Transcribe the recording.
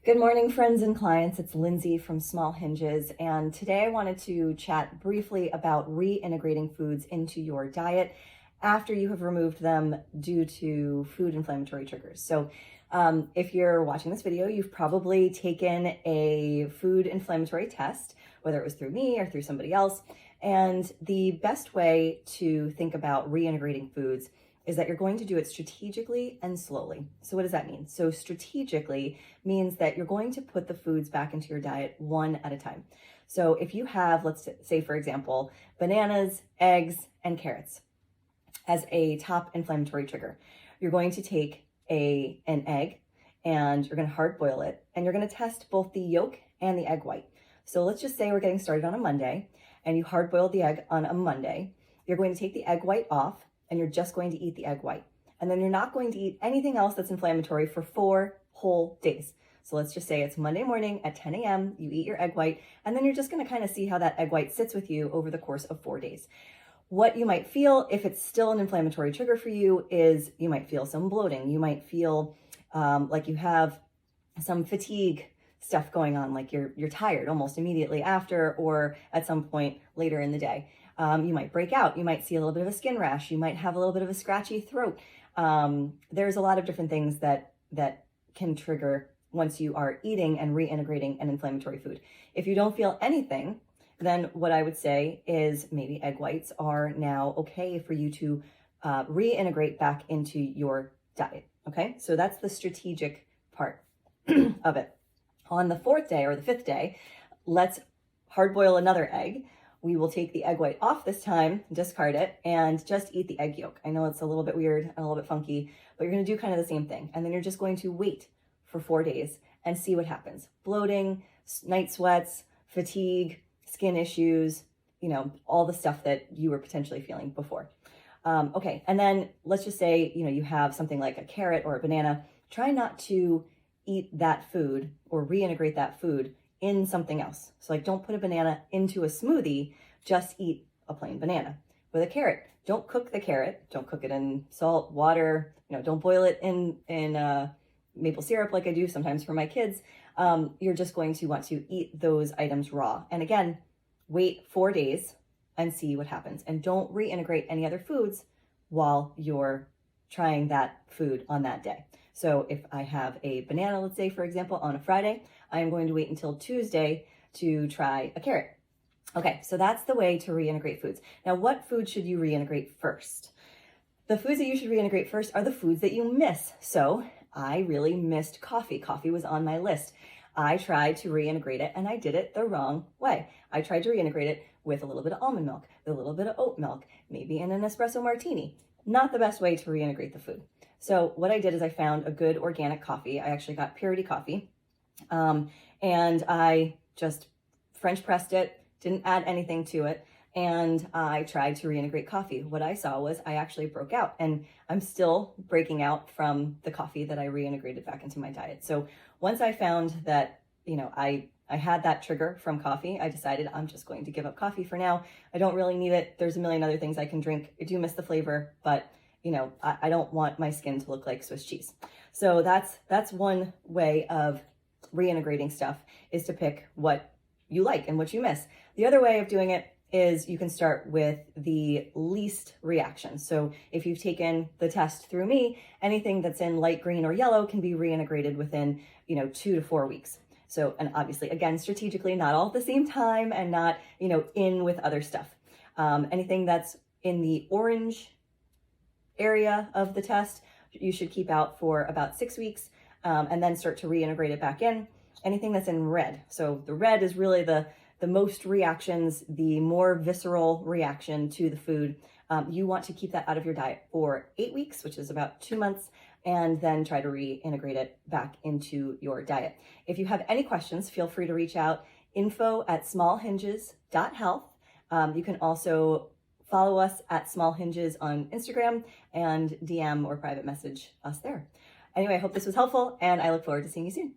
Good morning, friends and clients. It's Lindsay from Small Hinges, and today I wanted to chat briefly about reintegrating foods into your diet after you have removed them due to food inflammatory triggers. If you're watching this video, you've probably taken a food inflammatory test, whether it was through me or through somebody else. And the best way to think about reintegrating foods is that you're going to do it strategically and slowly. So what does that mean? So strategically means that you're going to put the foods back into your diet one at a time. So if you have, let's say, for example, bananas, eggs, and carrots as a top inflammatory trigger, you're going to take an egg and you're going to hard boil it, and you're going to test both the yolk and the egg white. So let's just say we're getting started on a Monday and you hard boiled the egg on a Monday. You're going to take the egg white off and you're just going to eat the egg white. And then you're not going to eat anything else that's inflammatory for 4 whole days. So let's just say it's Monday morning at 10 a.m., you eat your egg white, and then you're just gonna kind of see how that egg white sits with you over the course of 4 days. What you might feel, if it's still an inflammatory trigger for you, is you might feel some bloating. You might feel like you have some fatigue stuff going on, like you're tired almost immediately after or at some point later in the day. You might break out. You might see a little bit of a skin rash. You might have a little bit of a scratchy throat. There's a lot of different things that can trigger once you are eating and reintegrating an inflammatory food. If you don't feel anything, then what I would say is maybe egg whites are now okay for you to reintegrate back into your diet. Okay, so that's the strategic part of it. On the 4th day or the 5th day, let's hard boil another egg. We will take the egg white off this time, discard it, and just eat the egg yolk. I know it's a little bit weird and a little bit funky, but you're going to do kind of the same thing. And then you're just going to wait for 4 days and see what happens. Bloating, night sweats, fatigue, skin issues, all the stuff that you were potentially feeling before. Okay, and then let's just say, you have something like a carrot or a banana. Try not to eat that food or reintegrate that food in something else. So like, don't put a banana into a smoothie, just eat a plain banana. With a carrot, don't cook the carrot, don't cook it in salt, water, don't boil it in maple syrup like I do sometimes for my kids. You're just going to want to eat those items raw. And again, wait 4 days and see what happens. And don't reintegrate any other foods while you're trying that food on that day. So if I have a banana, let's say, for example, on a Friday, I am going to wait until Tuesday to try a carrot. Okay, so that's the way to reintegrate foods. Now, what food should you reintegrate first? The foods that you should reintegrate first are the foods that you miss. So I really missed coffee. Coffee was on my list. I tried to reintegrate it and I did it the wrong way. I tried to reintegrate it with a little bit of almond milk, with a little bit of oat milk, maybe in an espresso martini. Not the best way to reintegrate the food. So what I did is I found a good organic coffee. I actually got Purity coffee. And I just French pressed it, didn't add anything to it. And I tried to reintegrate coffee. What I saw was I actually broke out, and I'm still breaking out from the coffee that I reintegrated back into my diet. So once I found that, I had that trigger from coffee, I decided I'm just going to give up coffee for now. I don't really need it. There's a million other things I can drink. I do miss the flavor, but I don't want my skin to look like Swiss cheese. So that's one way of reintegrating stuff, is to pick what you like and what you miss. The other way of doing it is you can start with the least reaction. So if you've taken the test through me, anything that's in light green or yellow can be reintegrated within 2 to 4 weeks. So, and obviously, again, strategically, not all at the same time and not, in with other stuff. Anything that's in the orange area of the test, you should keep out for about 6 weeks and then start to reintegrate it back in. Anything that's in red. So the red is really the most reactions, the more visceral reaction to the food. You want to keep that out of your diet for 8 weeks, which is about 2 months, and then try to reintegrate it back into your diet. If you have any questions, feel free to reach out, info@smallhinges.health. You can also follow us at Small Hinges on Instagram and DM or private message us there. Anyway, I hope this was helpful, and I look forward to seeing you soon.